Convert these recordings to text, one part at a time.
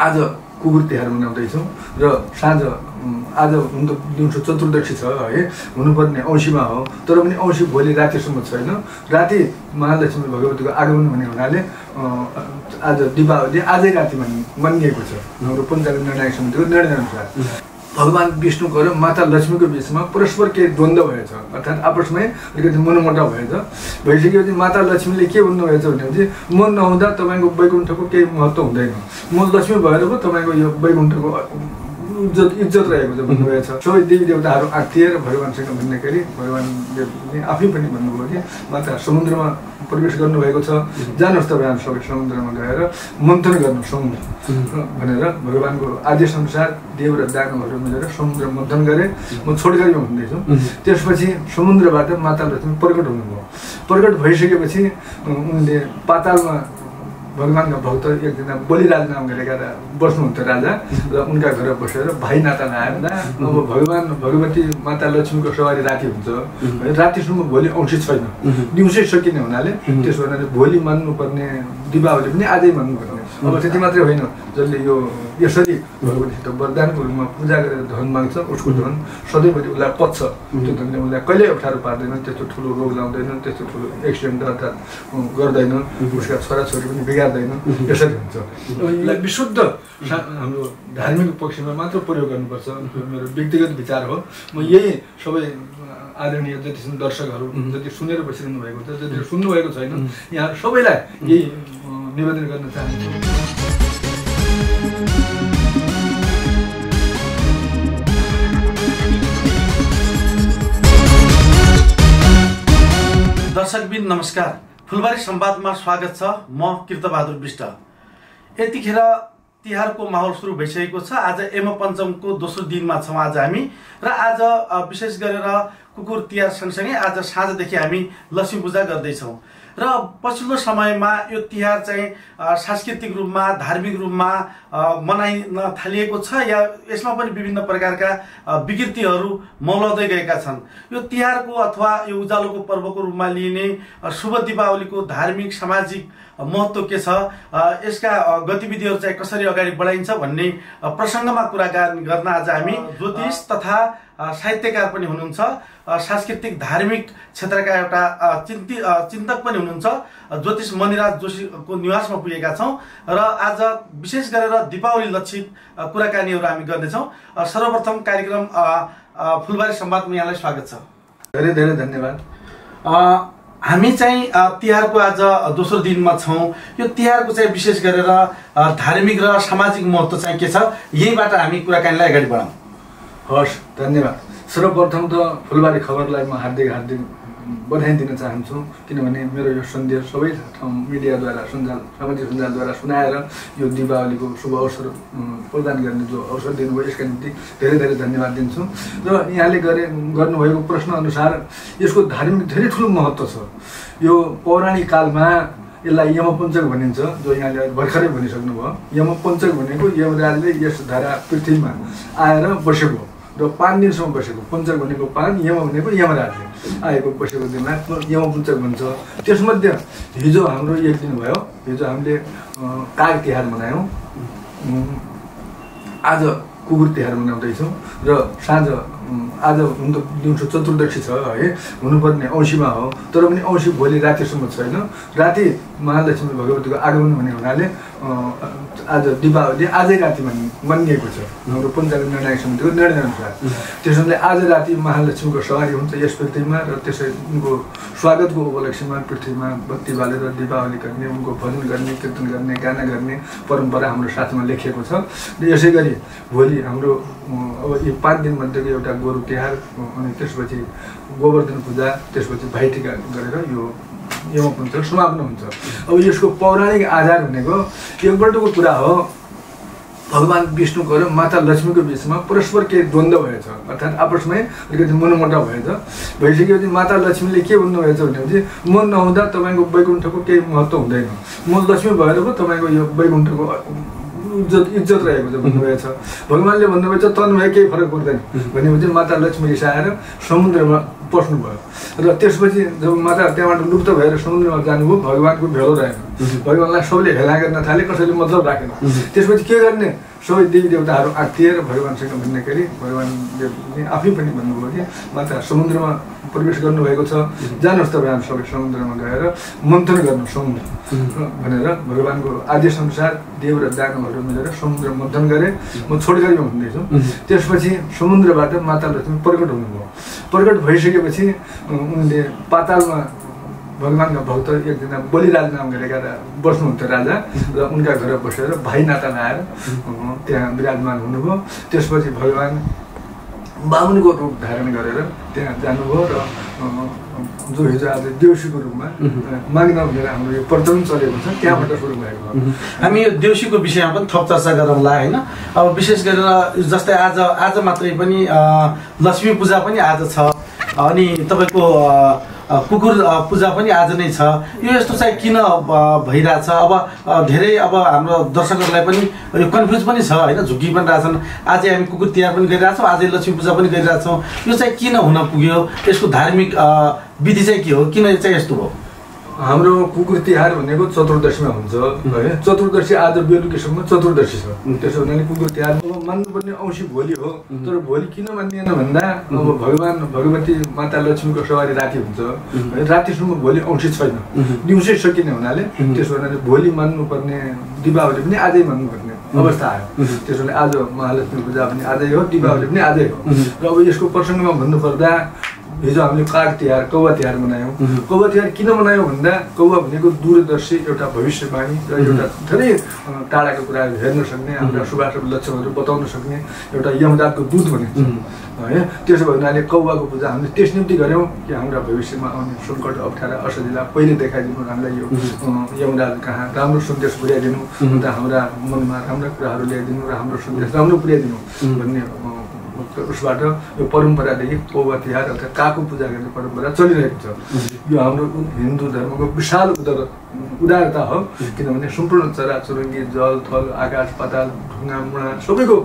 आज कुकुर तिहार मनाउँदैछौँ र साँझ आज हुन त दिउँसो चतुर्दशी छ है, हुनुपर्ने औँसीमा हो, तर पनि औँसी भोलि रातिसम्म छैन। राति महालक्ष्मी भगवतीको आगमन हुने हुनाले आज दीपावली आजै राति मानिएको छ। हाम्रो पञ्चाङ्ग निर्णायक समितिको निर्णयअनुसार भगवान विष्णुको र माता लक्ष्मीको बिचमा परस्पर केही द्वन्द्व भएछ, अर्थात् आपसमै अलिकति मनमुटाव भइसकेपछि माता लक्ष्मीले के भन्नुभएछ भनेपछि म नहुँदा तपाईँको वैकुण्ठको केही महत्त्व हुँदैन, म लक्ष्मी भएर पो तपाईँको यो वैकुण्ठको इज्जत रहेको छ भन्नुभएछ। सबै देवी देवताहरू आत्तिए र भगवानसँग भन्दाखेरि भगवानले आफै पनि भन्नुभयो कि माता समुद्रमा प्रवेश गर्नुभएको छ, जानुहोस् तपाईँ सबै समुद्रमा गएर मन्थन गर्नु समुद्र भनेर भगवानको आदेशअनुसार देव र दानवहरू मिलेर समुद्र मन्थन गरे। म छोटकरीमा भन्दैछु। त्यसपछि समुद्रबाट माता लक्ष्मी प्रकट हुनुभयो। प्रकट भइसकेपछि उनले पातालमा भगवानका भक्त एकजना बलिराज नाम गरेका बस्नुहुन्थ्यो राजा, र उनका घर बसेर भाइ नाता आएर अब भगवान भगवती माता लक्ष्मीको सवारी राति हुन्छ, रातिसम्म भोलि औँसी छैन, दिउँसै सकिने हुनाले त्यसो हुनाले भोलि मान्नुपर्ने दीपावली पनि आजै मान्नुपर्ने। अब त्यति मात्रै होइन, जसले यो यसरी भगवतीसित वरदानको रूपमा पूजा गरेर धन माग्छ उसको धन सधैँभरि उसलाई पच्छ, त्यो धनले उसलाई कहिल्यै अप्ठ्यारो पार्दैन, त्यस्तो ठुलो रोग लाउँदैन, त्यस्तो ठुलो एक्सिडेन्ट अर्थात् गर्दैन, उसका छोराछोरी पनि बिगार्दैन, यसरी हुन्छ। यसलाई विशुद्ध हाम्रो धार्मिक पक्षमा मात्र प्रयोग गर्नुपर्छ, मेरो व्यक्तिगत विचार हो। म यही सबै आदरणीय जति दर्शकहरू जति सुनेर बसिरहनु भएको छ, जति सुन्नुभएको छैन, यहाँ सबैलाई यही निवेदन गर्न चाहन्छु। दर्शकबिन नमस्कार, फुलबारी संवादमा स्वागत छ। म कीर्तबहादुर विष्ट। यतिखेर तिहारको माहौल सुरु भइसकेको छ। आज यमपञ्चमको दोस्रो दिनमा छौँ आज हामी, र आज विशेष गरेर कुकुर तिहार सँगसँगै आज साँझदेखि हामी लक्ष्मी पूजा गर्दैछौँ। र पछिल्लो समयमा यो तिहार चाहिँ सांस्कृतिक रूपमा धार्मिक रूपमा मनाइन थालिएको छ, या यसमा पनि विभिन्न प्रकारका विकृतिहरू मौलाउँदै गएका छन्। यो तिहारको अथवा यो उज्यालोको पर्वको रूपमा लिइने शुभ दीपावलीको धार्मिक सामाजिक महत्त्व के छ, यसका गतिविधिहरू चाहिँ कसरी अगाडि बढाइन्छ भन्ने प्रसङ्गमा कुराकानी गर्न आज हामी ज्योतिष तथा साहित्यकार पनि हुनुहुन्छ, सांस्कृतिक धार्मिक क्षेत्रका एउटा चिन्तक पनि हुनुहुन्छ, ज्योतिष मणिराज जोशीको निवासमा पुगेका छौँ, र आज विशेष गरेर दीपावली लक्षित कुराकानीहरू हामी गर्नेछौँ। सर्वप्रथम कार्यक्रम फुलबारी संवादमा यहाँलाई स्वागत छ। धेरै धेरै धन्यवाद। हामी चाहिँ तिहारको आज दोस्रो दिनमा छौँ। यो तिहारको चाहिँ विशेष गरेर धार्मिक र सामाजिक महत्त्व चाहिँ के छ, यहीबाट हामी कुराकानीलाई अगाडि बढाउँ। हस्, धन्यवाद। सर्वप्रथम त फुलबारी खबरलाई म हार्दिक बधाई दिन चाहन्छु, किनभने मेरो यो सन्देश सबै ठाउँ मिडियाद्वारा सामाजिक सञ्जालद्वारा सुनाएर यो दीपावलीको शुभ अवसर प्रदान गर्ने जो अवसर दिनुभयो यसका निम्ति धेरै धेरै धन्यवाद दिन्छु। र यहाँले गर्नुभएको प्रश्नअनुसार यसको धार्मिक धेरै ठुलो महत्त्व छ। यो पौराणिक कालमा यसलाई यमपञ्चक भनिन्छ, जो यहाँले भर्खरै भनिसक्नुभयो। यमपञ्चक भनेको यमराजले यस धारा पृथ्वीमा आएर बसेको र 5 दिनसम्म बसेको। पञ्चक भनेको 5, यम भनेको यमराजले आएको बसेको दिनलाई यमपञ्चक भन्छ। त्यसमध्ये हिजो हाम्रो एक दिन भयो, हिजो हामीले काग तिहार मनायौँ, आज कुकुर तिहार मनाउँदैछौँ, र साँझ आज हुन त दिउँसो चतुर्दशी छ है, हुनुपर्ने औँसीमा हो, तर पनि औँसी भोलि रातिसम्म छैन। राति महालक्ष्मी भगवतीको आगमन हुने हुनाले आज दीपावली आजै राति मानिएको छ, हाम्रो पञ्चाङ्ग निर्णायक समितिको निर्णयअनुसार। त्यसैले आज राति महालक्ष्मीको सवारी हुन्छ यस पृथ्वीमा, र त्यसै उनको स्वागतको उपलक्ष्यमा पृथ्वीमा बत्ती बालेर दीपावली गर्ने, उनको भजन गर्ने, कीर्तन गर्ने, गाना गर्ने परम्परा हाम्रो शास्त्रमा लेखिएको छ। र यसै गरी भोलि हाम्रो अब यो 5 दिनमध्येको एउटा गोरु तिहार, अनि त्यसपछि गोवर्धन पूजा, त्यसपछि भाइटिका गरेर यो यमपञ्चक समाप्न हुन्छ। अब यसको पौराणिक आधार भनेको एकपल्टको कुरा हो, भगवान विष्णुको र माता लक्ष्मीको बिचमा परस्पर केही द्वन्द्व भएछ, अर्थात् आपसमै अलिकति मनमुटाव भइसकेपछि माता लक्ष्मीले के भन्नुभएछ भनेपछि म नहुँदा तपाईँको वैकुण्ठको केही महत्त्व हुँदैन, म लक्ष्मी भएर पो तपाईँको यो वैकुण्ठको इज्जत रहेको छ भन्नुभएछ। भगवानले भन्नुभएछ तन भए केही फरक पर्दैन भनेपछि माता लक्ष्मी रिसाएर समुद्रमा पस्नुभयो र त्यसपछि जब माता त्यहाँबाट लुप्त भएर समुद्रमा जानुभयो भगवानको भेलो रहेन भगवानलाई सबैले हेला गर्न थाले कसैले मतलब राखेन त्यसपछि के गर्ने सबै देवी देवताहरू आत्तिएर भगवानसँग भन्दाखेरि भगवानले आफै पनि भन्नुभयो कि माता समुद्रमा प्रवेश गर्नुभएको छ जानुहोस् तपाईँहरू सबै समुद्रमा गएर मन्थन गर्नु समुद्र भनेर भगवानको आदेश अनुसार देव र दानवहरू मिलेर समुद्र मन्थन गरे म छोटकरीमा भन्दैछु त्यसपछि समुद्रबाट माता लक्ष्मी प्रकट हुनुभयो प्रकट भइसकेपछि उनले पातालमा भगवानका भक्त एकजना बलिराज नामका लेखेर बस्नुहुन्थ्यो राजा र उनका घर बसेर भाइ नाता लाएर त्यहाँ विराजमान हुनुभयो त्यसपछि भगवान बाहुनको रूप धारण गरेर त्यहाँ जानुभयो र जो हिजो आज देउसीको रूपमा माग्न भनेर हाम्रो यो प्रचलन चलेको छ त्यहाँबाट सुरु भएको हामी यो देउसीको विषयमा पनि थप चर्चा गरौँला होइन अब विशेष गरेर जस्तै आज मात्रै पनि लक्ष्मी पूजा पनि आज छ अनि तपाईँको कुकुर पूजा पनि आज नै छ यो यस्तो चाहिँ किन भइरहेछ अब धेरै अब हाम्रो दर्शकहरूलाई पनि यो कन्फ्युज पनि छ होइन झुकी पनि रहेछन् आजै हामी कुकुर तिहार पनि गरिरहेछौँ आजै लक्ष्मी पूजा पनि गरिरहेछौँ यो चाहिँ किन हुन पुग्यो यसको धार्मिक विधि चाहिँ के हो किन चाहिँ यस्तो भयो हाम्रो कुकुर तिहार भनेको चतुर्दशीमा हुन्छ है चतुर्दशी आज बेलुकीसम्म चतुर्दशी छ त्यसो हुनाले कुकुर तिहार मान्नुपर्ने औँसी भोलि हो तर भोलि किन मानिएन भन्दा अब भगवती माता लक्ष्मीको सवारी राति हुन्छ रातिसम्म भोलि औँसी छैन दिउँसै सकिने हुनाले त्यसो हुनाले भोलि मान्नुपर्ने दीपावली पनि आजै मान्नुपर्ने अवस्था आयो त्यसोले आज महालक्ष्मी पूजा पनि आजै हो दीपावली पनि आजै हो र अब यसको प्रसङ्गमा भन्नुपर्दा हिजो हामीले काग तिहार कौवा तिहार मनायौँ कौवा तिहार किन मनायौँ भन्दा कौवा भनेको दूरदर्शी एउटा भविष्यवाणी र एउटा धेरै टाढाको कुराहरू हेर्न सक्ने हाम्रा शुभाशुभ लक्ष्यहरू बताउन सक्ने एउटा यमराजको दूत भनेको छ है त्यसो भयो हुनाले कौवाको पूजा हामीले त्यस निम्ति गऱ्यौँ कि हाम्रा भविष्यमा आउने सङ्कट अप्ठ्यारा असजिला पहिले देखाइदिनु हामीलाई यो यमराज कहाँ राम्रो सन्देश पुर्याइदिनु अन्त हाम्रा मनमा राम्रा कुराहरू ल्याइदिनु र हाम्रो सन्देश राम्रो पुर्याइदिनु भन्ने उसबाट यो परम्परादेखि कौवा तिहार अथवा कागको पूजा गर्ने परम्परा चलिरहेको छ यो हाम्रो हिन्दू धर्मको विशाल उदारता हो किनभने सम्पूर्ण चराचुरुङ्गी जल थल आकाश पाताल ढुङ्गा मुढा सबैको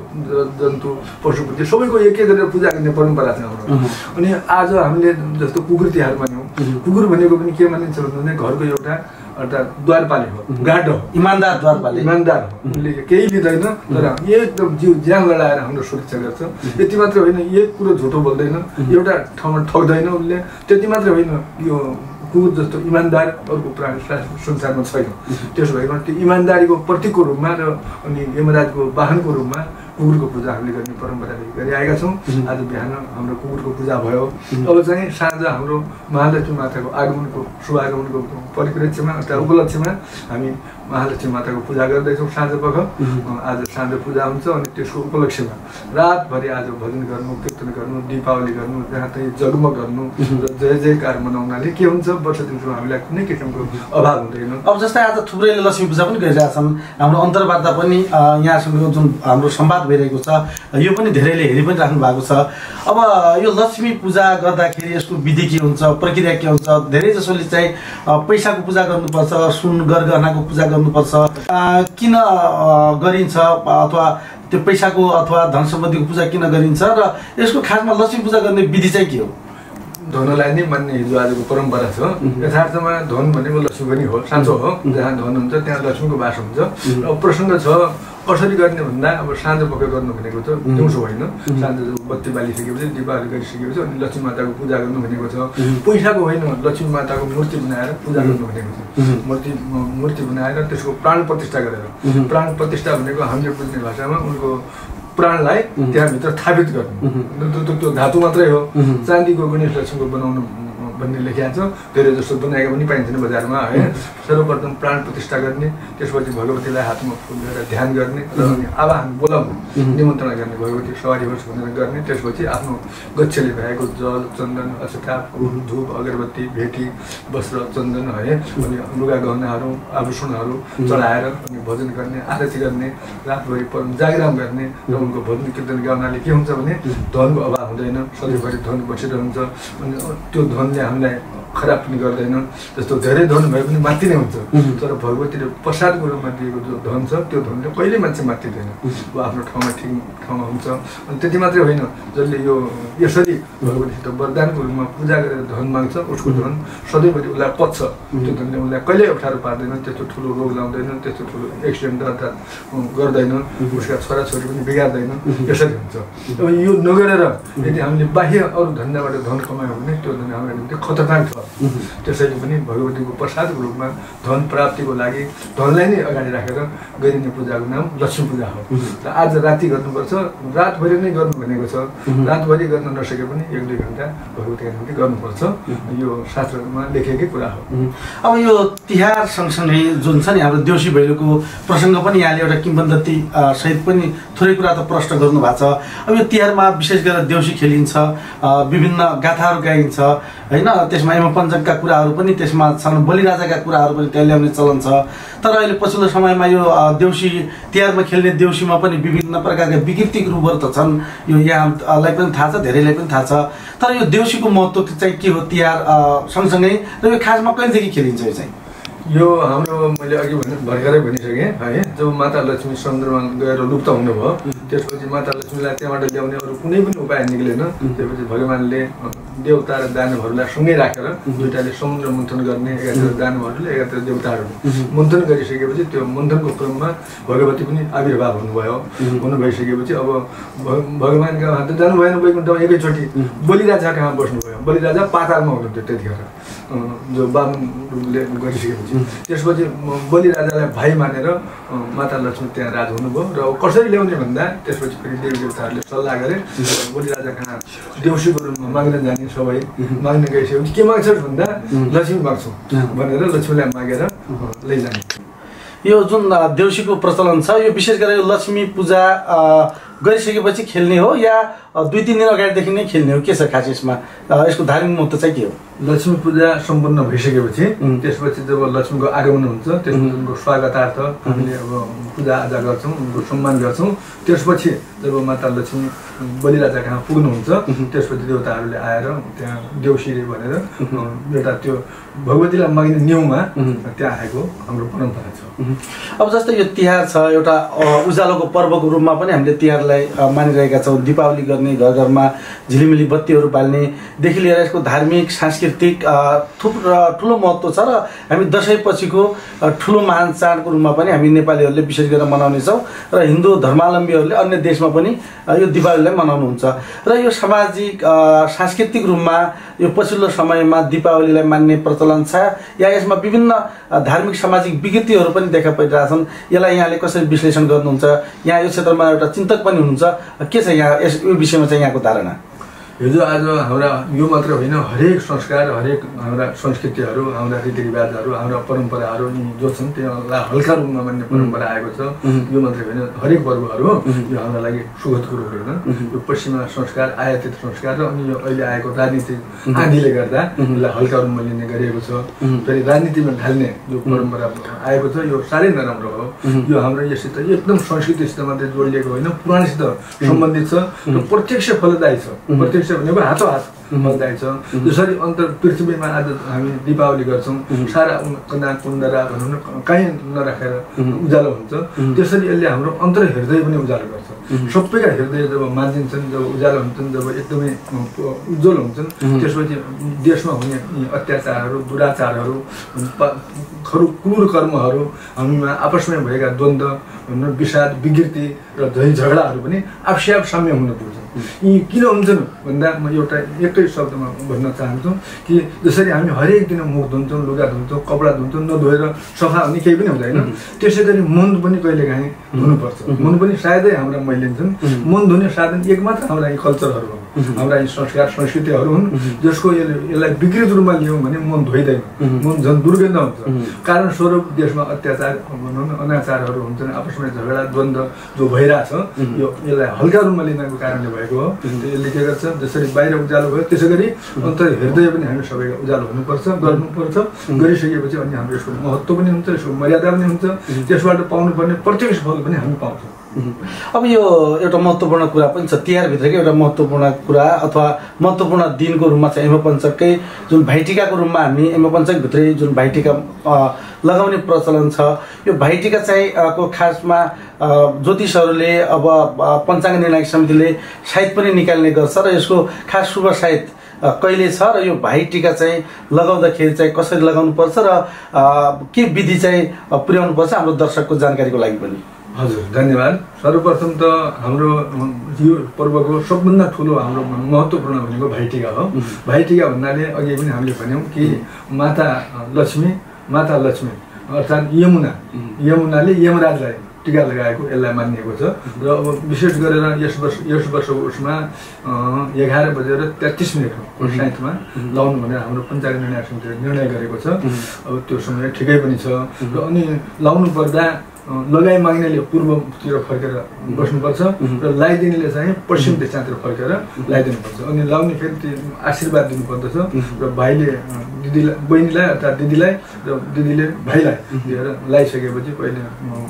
जन्तु पशुपक्षी सबैको एक एक गरेर पूजा गर्ने परम्परा छ हाम्रो अनि आज हामीले जस्तो कुकुर तिहार मान्यौँ कुकुर भनेको पनि के मानिन्छ भने घरको एउटा अर्थात् द्वारपाले हो गार्ड हो इमान्दार द्वारपाले इमान्दार हो उसले केही लिँदैन तर एकदम जिउ ज्यान लडाएर हाम्रो सुरक्षा गर्छ यति मात्र होइन एक कुरो झुटो बोल्दैन एउटा ठाउँमा ठग्दैन उसले त्यति मात्र होइन यो कुकुर जस्तो इमान्दार अर्को प्राणी संसारमा छैन त्यसो भएकोमा त्यो इमान्दारीको प्रतीकको रूपमा र अनि यमराजको वाहनको रूपमा कुकुरको पूजा हामीले गर्ने परम्परा गरिआएका छौँ आज बिहान हाम्रो कुकुरको पूजा भयो अब चाहिँ साँझ हाम्रो महालक्ष्मी माताको आगमनको शुभागमनको परिप्रेक्ष्यमा अथवा उपलक्ष्यमा हामी महालक्ष्मी माताको पूजा गर्दैछौँ साँझपख आज साँझ पूजा हुन्छ अनि त्यसको उपलक्ष्यमा रातभरि आज भजन गर्नु कीर्तन गर्नु दीपावली गर्नु जहाँ तै जगमग गर्नु र जय जयकार मनाउनाले के हुन्छ वर्ष दिनसम्म हामीलाई कुनै किसिमको अभाव हुँदैन अब जस्तै आज थुप्रैले लक्ष्मी पूजा पनि गरिरहेछन् हाम्रो अन्तर्वार्ता पनि यहाँसँग जुन हाम्रो संवाद भइरहेको छ यो पनि धेरैले हेरि पनि राख्नु भएको छ अब यो लक्ष्मी पूजा गर्दाखेरि यसको विधि के हुन्छ प्रक्रिया के हुन्छ धेरै जसोले चाहिँ पैसाको पूजा गर्नुपर्छ सुन गरगहनाको पूजा गर्नुपर्छ किन गरिन्छ अथवा त्यो पैसाको अथवा धन सम्पत्तिको पूजा किन गरिन्छ र यसको खासमा लक्ष्मी पूजा गर्ने विधि चाहिँ के हो धनलाई नै मान्ने हिजो आजको परम्परा छ यथार्थमा धन भनेको लक्ष्मी पनि हो साँचो हो जहाँ धन हुन्छ त्यहाँ लक्ष्मीको वास हुन्छ र प्रसङ्ग छ कसरी गर्ने भन्दा अब साँझ पक्ष गर्नु भनेको छ दिउँसो होइन साँझ बत्ती बालिसकेपछि दीपावली गरिसकेपछि अनि लक्ष्मी माताको पूजा गर्नु भनेको छ पैसाको होइन लक्ष्मी माताको मूर्ति बनाएर पूजा गर्नु भनेको छ मूर्ति बनाएर त्यसको प्राण प्रतिष्ठा गरेर प्राण प्रतिष्ठा भनेको हामीले बुझ्ने भाषामा उनको प्राणलाई त्यहाँभित्र स्थापित गर्नु त्यो धातु मात्रै हो चाँदीको गणेश लक्ष्मीको बनाउनु भन्ने लेखिएको छ धेरै जस्तो बनाएको पनि पाइन्छन् बजारमा है सर्वप्रथम प्राण प्रतिष्ठा गर्ने त्यसपछि भगवतीलाई हातमा फुल लिएर ध्यान गर्ने र अनि आवाहन बोलाउनु निमन्त्रणा गर्ने भगवती सवारी होस् भनेर गर्ने त्यसपछि आफ्नो गच्छले भ्याएको जल चन्दन अक्षता फुल धूप अगरबत्ती भेटी वस्त्र चन्दन है अनि लुगा गहनाहरू आभूषणहरू चढाएर अनि भजन गर्ने आरती गर्ने रातभरि जागराम गर्ने र उनको भजन कीर्तन गर्नाले के हुन्छ भने धनको अभाव हुँदैन सधैँभरि धन बसिरहन्छ अनि त्यो धनले हामीलाई खराब पनि गर्दैन। जस्तो धेरै धन भए पनि माथि नै हुन्छ, तर भगवतीले प्रसादको रूपमा दिएको जो धन छ त्यो धनले कहिल्यै मान्छे मात्तिदैन, ऊ आफ्नो ठाउँमा ठिक ठाउँमा हुन्छ। अनि त्यति मात्रै होइन, जसले यो यसरी भगवतीसित वरदानको रूपमा पूजा गरेर धन माग्छ उसको धन सधैँभरि उसलाई पच्छ, त्यो धनले उसलाई कहिल्यै अप्ठ्यारो पार्दैन, त्यस्तो ठुलो रोग लाउँदैन, त्यस्तो ठुलो एक्सिडेन्ट अर्थात् गर्दैन, उसका छोराछोरी पनि बिगार्दैन, यसरी हुन्छ। अब यो नगरेर यदि हामीले बाह्य अरू धन्दाबाट धन कमायो भने त्यो धन हाम्रो निम्ति खतरनाक छ। त्यसैले पनि भगवतीको प्रसादको रूपमा धन प्राप्तिको लागि धनलाई नै अगाडि राखेर गरिने पूजाको नाम लक्ष्मी पूजा हो। र आज राति गर्नुपर्छ, रातभरि नै गर्नु भनेको छ, रातभरि गर्न नसके पनि 1-2 घन्टा भगवतीका निम्ति गर्नुपर्छ, यो शास्त्रमा लेखेकै कुरा हो। अब यो तिहार सँगसँगै जुन छ नि हाम्रो देउसी भैलोको प्रसङ्ग पनि यहाँले एउटा किंवदन्ती सहित पनि थोरै कुरा त प्रश्न गर्नु भएको छ। अब यो तिहारमा विशेष गरेर देउसी खेलिन्छ, विभिन्न गाथाहरू गाइन्छ होइन, त्यसमा यमपञ्चकका कुराहरू पनि त्यसमा छन्, बलिराजाका कुराहरू पनि त्यहाँ ल्याउने चलन छ। तर अहिले पछिल्लो समयमा यो देउसी तिहारमा खेल्ने देउसीमा पनि विभिन्न प्रकारका विकृतिक रूपहरू त छन्, यो यहाँलाई पनि थाहा छ, धेरैलाई पनि थाहा छ। तर यो देउसीको महत्त्व चाहिँ के हो तिहार सँगसँगै, र यो खासमा कहिलेदेखि खेलिन्छ यो चाहिँ? यो हाम्रो मैले अघि भर्खरै भनिसकेँ है, जब माता लक्ष्मी समुद्रमा गएर लुप्त हुनुभयो त्यसपछि माता लक्ष्मीलाई त्यहाँबाट ल्याउने अरू कुनै पनि उपाय निक्लेन। त्यसपछि भगवान्ले देवता र दानवहरूलाई सँगै राखेर दुईटाले समुद्र मन्थन गर्ने, एकातिर दानवहरूले एकातिर देवताहरूले मन्थन गरिसकेपछि त्यो मन्थनको क्रममा भगवती पनि आविर्भाव हुनु भइसकेपछि अब भगवान्का हात जानु भएन वैकुण्ठमा, एकैचोटि बलिराजा कहाँ बस्नुभयो। बलिराजा पातालमा हुनुहुन्थ्यो त्यतिखेर, जो बामनले गरिसकेपछि त्यसपछि बलिराजालाई भाइ मानेर माता लक्ष्मी त्यहाँ राज हुनुभयो। र कसरी ल्याउने भन्दा त्यसपछि फेरि देवी देवताहरूले सल्लाह गरे, बलिराजा कहाँ देउसीको रूपमा माग्न जाने, सबै माग्न गइसकेपछि के माग्छस् भन्दा लक्ष्मी माग्छौँ भनेर लक्ष्मीलाई मागेर लैजाने। यो जुन देउसीको प्रचलन छ यो विशेष गरेर लक्ष्मी पूजा गरिसकेपछि खेल्ने हो या 2-3 दिन अगाडिदेखि नै खेल्ने हो, के छ खास यसमा, यसको धार्मिक महत्त्व चाहिँ के हो? लक्ष्मी पूजा सम्पन्न भइसकेपछि त्यसपछि जब लक्ष्मीको आगमन हुन्छ त्यसपछि उनको स्वागतार्थ हामीले अब पूजाआजा गर्छौँ, उनको सम्मान गर्छौँ। त्यसपछि जब माता लक्ष्मी बलिराजा कहाँ पुग्नुहुन्छ त्यसपछि देवताहरूले आएर त्यहाँ देउसी भनेर एउटा त्यो भगवतीलाई माग्ने न्युमा त्यहाँ आएको हाम्रो परम्परा छ। अब जस्तै यो तिहार छ एउटा उज्यालोको पर्वको रूपमा पनि हामीले तिहारलाई मानिरहेका छौँ। दीपावली गर्ने, घर घरमा झिलिमिली बत्तीहरू बाल्नेदेखि लिएर यसको धार्मिक सांस्कृतिक ठुलो महत्त्व छ र हामी दसैँ पछिको ठुलो महान चाडको रूपमा पनि हामी नेपालीहरूले विशेष गरेर मनाउनेछौँ र हिन्दू धर्मावलम्बीहरूले अन्य देशमा पनि यो दीपावलीलाई मनाउनुहुन्छ। र यो सामाजिक सांस्कृतिक रूपमा यो पछिल्लो समयमा दीपावलीलाई मान्ने प्रचलन छ या यसमा विभिन्न धार्मिक सामाजिक विकृतिहरू पनि देखा परिरहेछन्, यसलाई यहाँले कसरी विश्लेषण गर्नुहुन्छ? यहाँ यो क्षेत्रमा एउटा चिन्तक पनि हुनुहुन्छ, के छ यहाँ यो विषयमा चाहिँ यहाँको धारणा? हिजो आज हाम्रा यो मात्र होइन, हरेक संस्कार, हरेक हाम्रा संस्कृतिहरू, हाम्रा रीतिरिवाजहरू, हाम्रा परम्पराहरू जो छन् त्यसलाई हल्का रूपमा मान्ने परम्परा आएको छ। यो मात्रै होइन, हरेक पर्वहरू यो हाम्रो लागि सुखद कुरो होइन। यो पश्चिमा संस्कार, आयातित संस्कार र अनि यो अहिले आएको राजनीतिक आँधीले गर्दा यसलाई हल्का रूपमा लिने गरिएको छ। फेरि राजनीतिमा ढाल्ने जो परम्परा आएको छ यो साह्रै नराम्रो हो। यो हाम्रो यससित एकदम संस्कृतिसित मात्रै जोडिएको होइन, पुराणसित सम्बन्धित छ र प्रत्यक्ष फलदायी छ। प्रत्यक्ष भनेको हातोहात फलदायी छ। जसरी पृथ्वीमा आज हामी दीपावली गर्छौँ, सारा कन्या कुण्डरा भनौँ न कहीँ नराखेर उज्यालो हुन्छ, त्यसरी यसले हाम्रो अन्तर हृदय पनि उज्यालो गर्छ। सबैका हृदय जब मान्दिन्छन्, जब उज्यालो हुन्छन्, जब एकदमै उज्जवल हुन्छन्, त्यसपछि देशमा हुने अत्याचारहरू, दुराचारहरू, क्रूर कर्महरू, हामीमा आपसमै भएका द्वन्द्व, विषाद, विकृति र झगडाहरू पनि आफै साम्य हुन पुग्छ। यी किन हुन्छन् भन्दा म एउटा एकै शब्दमा भन्न चाहन्छु कि जसरी हामी हरेक दिन मुख धुन्छौँ, लुगा धुन्छौँ, कपडा धुन्छौँ, नधोएर सफा हुने केही पनि हुँदैन, त्यसै गरी मन पनि कहिलेकाहीँ धुनुपर्छ। मन पनि सायदै हाम्रा मैलिन्छन्। मन धुने साधन एक मात्र हाम्रा यी कल्चरहरू हो, हाम्रा यी संस्कार संस्कृतिहरू हुन्, जसको यसलाई विकृत रूपमा लियौँ भने मन धोइँदैन, मन झन् दुर्गन्ध हुन्छ। कारण स्वरूप देशमा अत्याचार भनौँ न अनाचारहरू हुन्छन्, आपसमा झगडा द्वन्द्व जो भइरहेछ, यो यसलाई हल्का रूपमा लिनको कारणले भएको हो। यसले के गर्छ, जसरी बाहिर उज्यालो भयो त्यसै गरी अन्तर हृदय पनि हामी सबैको उज्यालो हुनुपर्छ, गर्नुपर्छ। गरिसकेपछि अनि हाम्रो यसको महत्त्व पनि हुन्छ, यसको मर्यादा पनि हुन्छ, त्यसबाट पाउनुपर्ने प्रत्यक्ष फल पनि हामी पाउँछौँ। अब यो एउटा महत्त्वपूर्ण कुरा पनि छ, तिहारभित्रकै एउटा महत्त्वपूर्ण कुरा अथवा महत्त्वपूर्ण दिनको रूपमा चाहिँ यमपञ्चककै जुन भाइटिकाको रूपमा हामी यमपञ्चकभित्रै जुन भाइटिका लगाउने प्रचलन छ। यो भाइटिका चाहिँ को खासमा ज्योतिषहरूले अब पञ्चाङ्ग निर्णायक समितिले साइत पनि निकाल्ने गर्छ र यसको खास शुभ साइत कहिले छ र यो भाइटिका चाहिँ लगाउँदाखेरि चाहिँ कसरी लगाउनुपर्छ र के विधि चाहिँ पुर्याउनुपर्छ हाम्रो दर्शकको जानकारीको लागि पनि। हजुर, धन्यवाद। सर्वप्रथम त हाम्रो यो पर्वको सबभन्दा ठुलो हाम्रो महत्त्वपूर्ण भनेको भाइटिका हो। भाइटिका भन्नाले अघि पनि हामीले भन्यौँ कि माता लक्ष्मी अर्थात् यमुनाले यमराजलाई टिका लगाएको यसलाई मानिएको छ। र अब विशेष गरेर यस वर्ष उसमा 11:33 साइतमा लाउनु भनेर हाम्रो पञ्चाङ्ग निर्णायक समितिले निर्णय गरेको छ। अब त्यो समय ठिकै पनि छ र अनि लाउनु पर्दा लगाइ माग्नेले पूर्वतिर फर्केर बस्नुपर्छ र लगाइदिनेले चाहिँ पश्चिम दिशातिर फर्केर लगाइदिनुपर्छ। अनि लाउने फेरि आशीर्वाद दिनुपर्दछ र भाइले बहिनीलाई अर्थात् दिदीलाई र दिदीले भाइलाई दिएर लगाइसकेपछि पहिले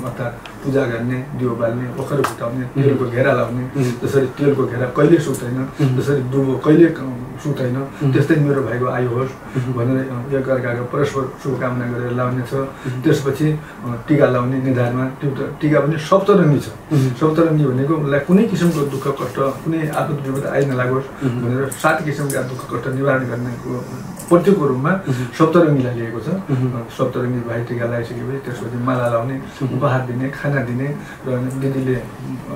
अर्थात् पूजा गर्ने, दियो बाल्ने, ओखर फुटाउने, तेलको घेरा लाउने। जसरी तेलको घेरा कहिले सुक्दैन, जसरी दुबो कहिले सुक्दैन, त्यस्तै मेरो भाइको आयु होस् भनेर एकअर्काको परस्पर शुभकामना गरेर लाउने छ। त्यसपछि टिका लाउने निधारमा। त्यो टिका पनि सप्तरङ्गी छ। सप्तरङ्गी भनेको उसलाई कुनै किसिमको दुःख कष्ट, कुनै आपद विपद आइ नलागोस् भनेर 7 किसिमका दुःख कष्ट निवारण गर्नेको प्रत्येकको रूपमा सप्तरङ्गीलाई लिएको छ। सप्तरङ्गी भाइटिका लगाइसकेपछि त्यसपछि माला लाउने, उपहार दिने, खाना दिने र दिदीले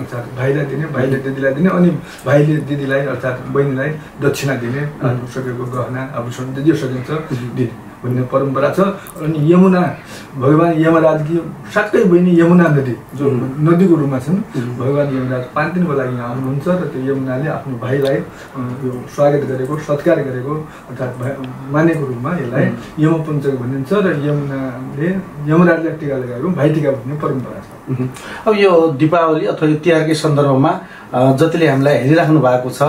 अर्थात् भाइलाई दिने, भाइले दिदीलाई दिने, अनि भाइले दिदीलाई अर्थात् बहिनीलाई दक्षिणा दिने, आफ्नो सकेको गहना आभूषण जे सकिन्छ दिने भन्ने परम्परा छ। अनि यमुना भगवान् यमराजकी साकै बहिनी यमुना नदी जो नदीको रूपमा छन्, भगवान् यमराज 5 दिनको लागि यहाँ आउनुहुन्छ र त्यो यमुनाले आफ्नो भाइलाई यो स्वागत गरेको, सत्कार गरेको अर्थात् मानेको रूपमा यसलाई यमपञ्चक भनिन्छ र यमुनाले यमराजलाई टिका लगाएको भाइटिका भन्ने परम्परा छ। अब यो दीपावली अथवा यो तिहारकै सन्दर्भमा जतिले हामीलाई हेरिराख्नु भएको छ,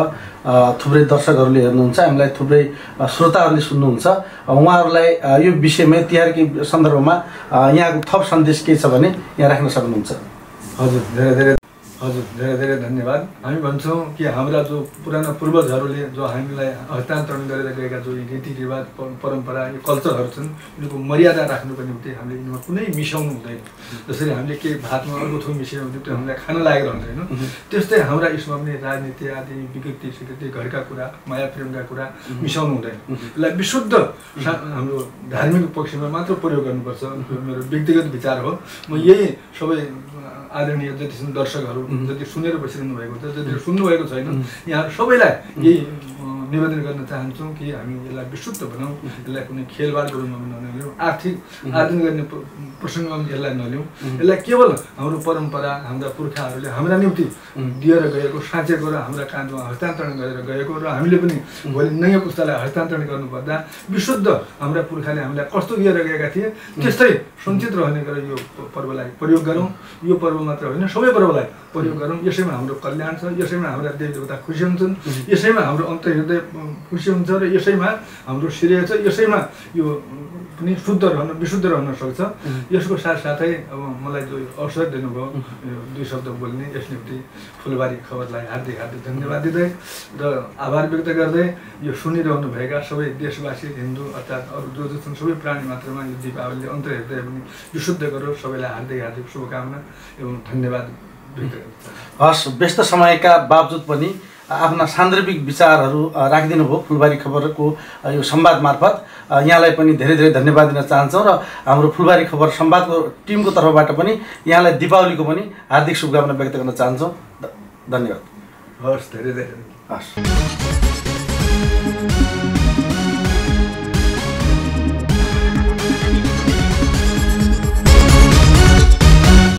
थुप्रै दर्शकहरूले हेर्नुहुन्छ, हामीलाई थुप्रै श्रोताहरूले सुन्नुहुन्छ, उहाँहरूलाई यो विषयमा तिहारकै सन्दर्भमा यहाँको थप सन्देश के छ भने यहाँ राख्न सक्नुहुन्छ। हजुर, धेरै धेरै धन्यवाद। हामी भन्छौँ कि हाम्रा जो पुराना पूर्वजहरूले जो हामीलाई हस्तान्तरण गरेर गएका जो रीतिरिवाज, परम्परा, यो कल्चरहरू छन्, यिनको मर्यादा राख्नुको निम्ति हामीले यिनमा कुनै मिसाउनु हुँदैन। जसरी हामीले केही भातमा अर्को थोक मिसायो भने त्यो हामीलाई खान लागेर हुँदैन, त्यस्तै हाम्रा यसमा पनि राजनीति आदि विकृति स्वीकृति, घरका कुरा, माया प्रेमका कुरा मिसाउनु हुँदैन। यसलाई विशुद्ध हाम्रो धार्मिक पक्षमा मात्र प्रयोग गर्नुपर्छ। मेरो व्यक्तिगत विचार हो। म यही सबै आदरणीय जति छन् दर्शकहरू, जति सुनेर बसिरहनु भएको छ, जति सुन्नुभएको छैन, यहाँ सबैलाई यही निवेदन गर्न चाहन्छौँ कि हामी यसलाई विशुद्ध बनाऊँ, यसलाई कुनै खेलबाडको रूपमा पनि नलिउँ, आर्थिक आर्जन गर्ने प्रसङ्गमा पनि यसलाई नलिउँ। यसलाई केवल हाम्रो परम्परा, हाम्रा पुर्खाहरूले हाम्रा निम्ति दिएर गएको, साँचेको र हाम्रा काँधमा हस्तान्तरण गरेर गएको र हामीले पनि भोलि नयाँ पुस्तालाई हस्तान्तरण गर्नुपर्दा विशुद्ध हाम्रा पुर्खाले हामीलाई कस्तो दिएर गएका थिए त्यस्तै सञ्चित रहने गरेर यो पर्वलाई प्रयोग गरौँ। यो पर्व मात्र होइन, सबै पर्वलाई प्रयोग गरौँ। यसैमा हाम्रो कल्याण छ, यसैमा हाम्रा देवी देवता खुसी हुन्छन्, यसैमा हाम्रो अन्तर्हृदय खुसी हुन्छ र यसैमा हाम्रो श्रेय छ, यसैमा यो पनि शुद्ध रहन, विशुद्ध रहन सक्छ। यसको साथसाथै अब मलाई जो अवसर दिनुभयो यो 2 शब्द बोल्ने, यस निम्ति फुलबारी खबरलाई हार्दिक हार्दिक धन्यवाद दिँदै र आभार व्यक्त गर्दै यो सुनिरहनुभएका सबै देशवासी, हिन्दू अर्थात् अरू जो छन् सबै प्राणी मात्रमा यो दीपावलीले अन्तर्हृदय पनि विशुद्ध गरोस्। सबैलाई हार्दिक हार्दिक शुभकामना एवं धन्यवाद व्यक्त गर्छु। हस्, व्यस्त समयका बावजुद पनि आफ्ना सान्दर्भिक विचारहरू राखिदिनु भयो फुलबारी खबरको यो संवाद मार्फत। यहाँलाई पनि धेरै धेरै धन्यवाद दिन चाहन्छौँ र हाम्रो फुलबारी खबर संवादको टिमको तर्फबाट पनि यहाँलाई दीपावलीको पनि हार्दिक शुभकामना व्यक्त गर्न चाहन्छौँ। धन्यवाद। हस्, धेरै धेरै हस्।